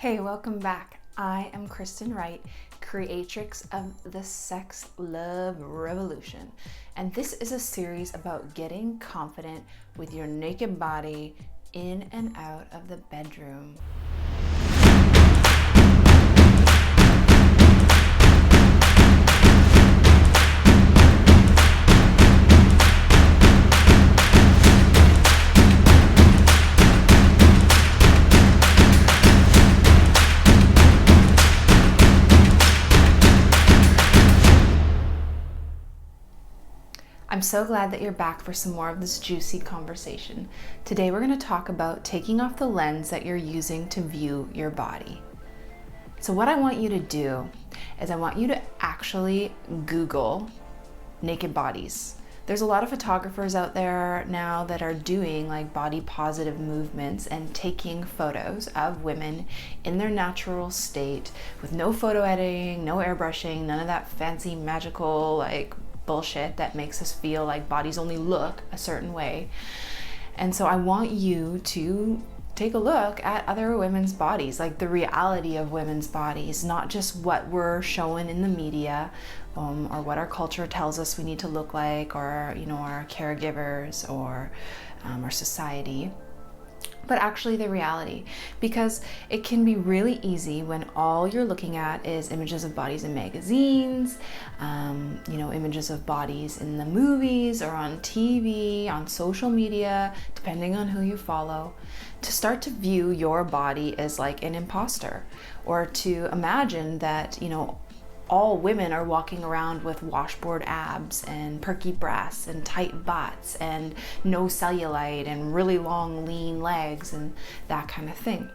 Hey, welcome back. I am Kristen Wright, creatrix of the Sex Love Revolution. And this is a series about getting confident with your naked body in and out of the bedroom. I'm so glad that you're back for some more of this juicy conversation. Today we're going to talk about taking off the lens that you're using to view your body. So what I want you to do is I want you to actually Google naked bodies. There's a lot of photographers out there now that are doing like body positive movements and taking photos of women in their natural state with no photo editing, no airbrushing, none of that fancy magical like bullshit that makes us feel like bodies only look a certain way. And so I want you to take a look at other women's bodies, like the reality of women's bodies, not just what we're showing in the media or what our culture tells us we need to look like, or our caregivers or our society, but actually the reality, because it can be really easy when all you're looking at is images of bodies in magazines, images of bodies in the movies or on TV, on social media, depending on who you follow, to start to view your body as like an imposter, or to imagine that, all women are walking around with washboard abs and perky breasts and tight butts and no cellulite and really long lean legs and that kind of thing.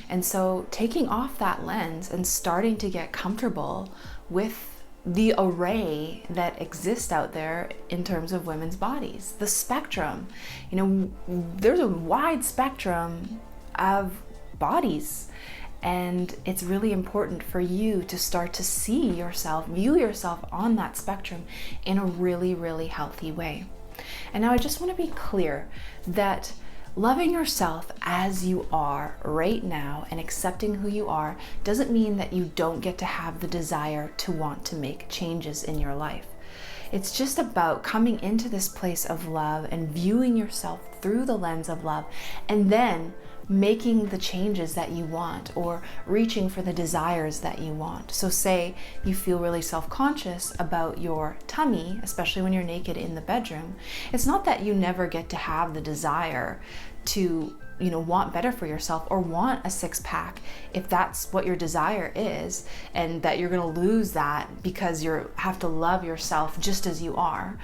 And so taking off that lens and starting to get comfortable with the array that exists out there in terms of women's bodies, the spectrum. There's a wide spectrum of bodies. And it's really important for you to start to see yourself, view yourself on that spectrum in a really, really healthy way. And now I just want to be clear that loving yourself as you are right now and accepting who you are doesn't mean that you don't get to have the desire to want to make changes in your life. It's just about coming into this place of love and viewing yourself through the lens of love, and then making the changes that you want or reaching for the desires that you want. So say you feel really self-conscious about your tummy, especially when you're naked in the bedroom. It's not that you never get to have the desire to want better for yourself or want a six-pack if that's what your desire is, and that you're going to lose that because you have to love yourself just as you are.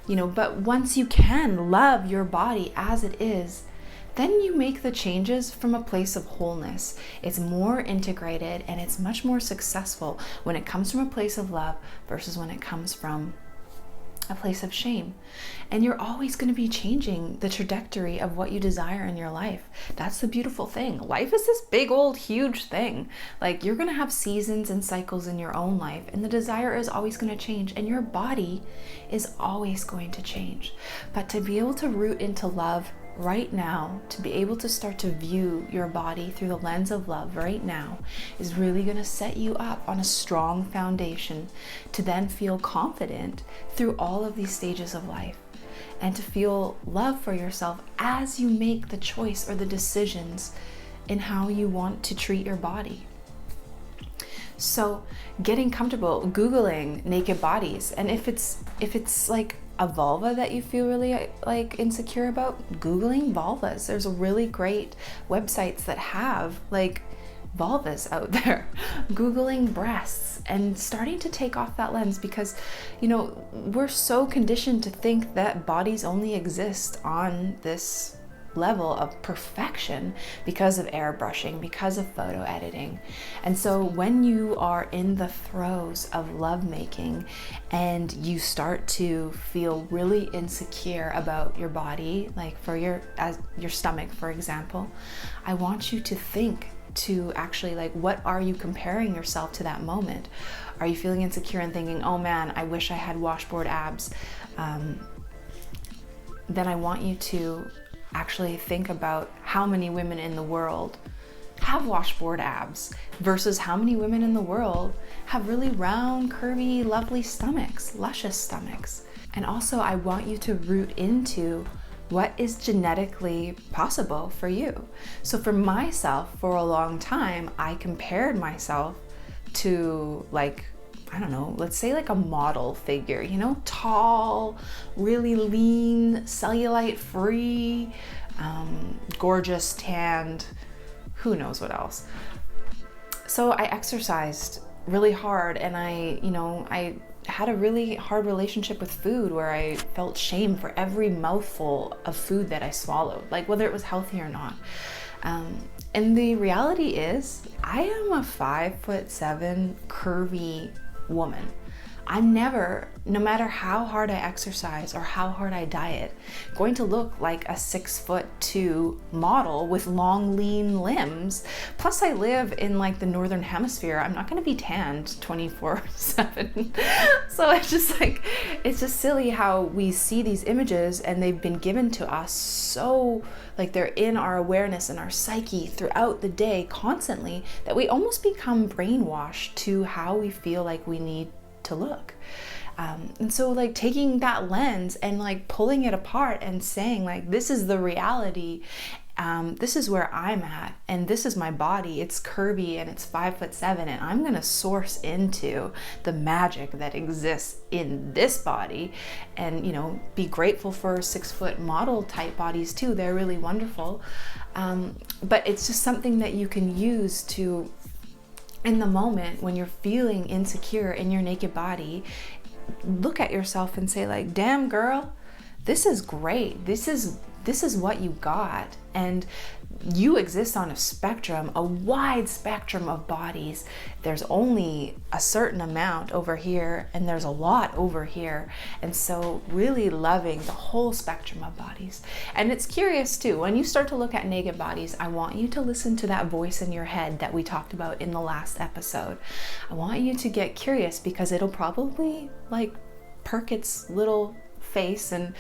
But once you can love your body as it is, then you make the changes from a place of wholeness. It's more integrated and it's much more successful when it comes from a place of love versus when it comes from a place of shame. And you're always going to be changing the trajectory of what you desire in your life. That's the beautiful thing. Life is this big old huge thing. Like, you're going to have seasons and cycles in your own life, and the desire is always going to change, and your body is always going to change. But to be able to root into love right now, to be able to start to view your body through the lens of love right now, is really going to set you up on a strong foundation to then feel confident through all of these stages of life, and to feel love for yourself as you make the choice or the decisions in how you want to treat your body. So getting comfortable, Googling naked bodies, and if it's like a vulva that you feel really like insecure about, Googling vulvas. There's really great websites that have like vulvas out there. Googling breasts and starting to take off that lens, because we're so conditioned to think that bodies only exist on this level of perfection because of airbrushing, because of photo editing. And so when you are in the throes of lovemaking and you start to feel really insecure about your body, like your stomach, for example, I want you to think to actually, like, what are you comparing yourself to that moment? Are you feeling insecure and thinking, oh man, I wish I had washboard abs? Then I want you to actually think about how many women in the world have washboard abs versus how many women in the world have really round, curvy, lovely stomachs, luscious stomachs. And also, I want you to root into what is genetically possible for you. So for myself, for a long time, I compared myself to, like, I don't know, let's say like a model figure, you know, tall, really lean, cellulite free, gorgeous, tanned, who knows what else. So I exercised really hard, and I had a really hard relationship with food where I felt shame for every mouthful of food that I swallowed, like whether it was healthy or not. And the reality is, I am a 5'7" curvy woman. I'm never, no matter how hard I exercise or how hard I diet, going to look like a 6'2" model with long, lean limbs. Plus, I live in like the northern hemisphere. I'm not going to be tanned 24/7. So it's just silly how we see these images, and they've been given to us so, like, they're in our awareness and our psyche throughout the day constantly, that we almost become brainwashed to how we feel like we need to look. And so, like, taking that lens and like pulling it apart and saying, like, this is the reality, this is where I'm at, and this is my body, it's curvy and it's 5'7", and I'm gonna source into the magic that exists in this body, and, you know, be grateful for 6-foot model type bodies too. They're really wonderful. But it's just something that you can use to, in the moment when you're feeling insecure in your naked body, look at yourself and say, like, damn girl, this is great. This is what you got. And you exist on a spectrum, a wide spectrum of bodies. There's only a certain amount over here, and there's a lot over here. And so really loving the whole spectrum of bodies. And it's curious too, when you start to look at naked bodies, I want you to listen to that voice in your head that we talked about in the last episode. I want you to get curious, because it'll probably like perk its little face and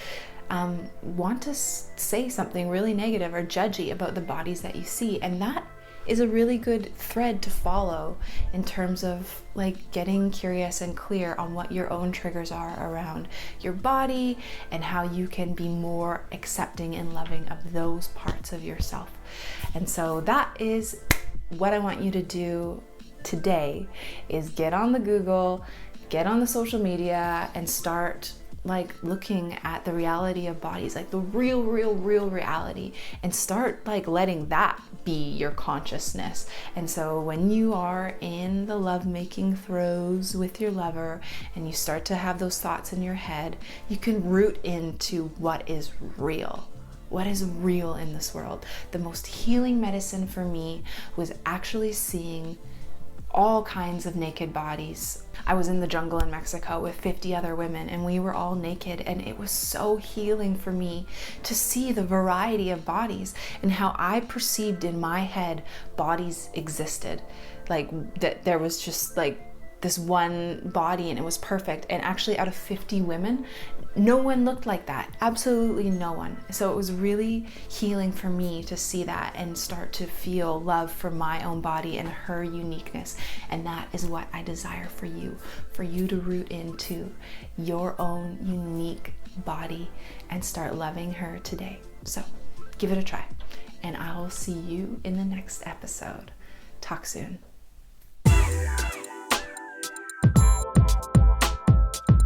want to say something really negative or judgy about the bodies that you see. And that is a really good thread to follow in terms of like getting curious and clear on what your own triggers are around your body, and how you can be more accepting and loving of those parts of yourself. And so that is what I want you to do today, is get on the Google, get on the social media, and start like looking at the reality of bodies, like the real reality, and start like letting that be your consciousness. And so when you are in the lovemaking throes with your lover and you start to have those thoughts in your head, you can root into what is real. What is real in this world? The most healing medicine for me was actually seeing all kinds of naked bodies. I was in the jungle in Mexico with 50 other women, and we were all naked, and it was so healing for me to see the variety of bodies and how I perceived in my head bodies existed. Like that there was just like this one body and it was perfect, and actually out of 50 women, no one looked like that. Absolutely no one. So it was really healing for me to see that and start to feel love for my own body and her uniqueness. And that is what I desire for you to root into your own unique body and start loving her today. So give it a try, and I will see you in the next episode. Talk soon.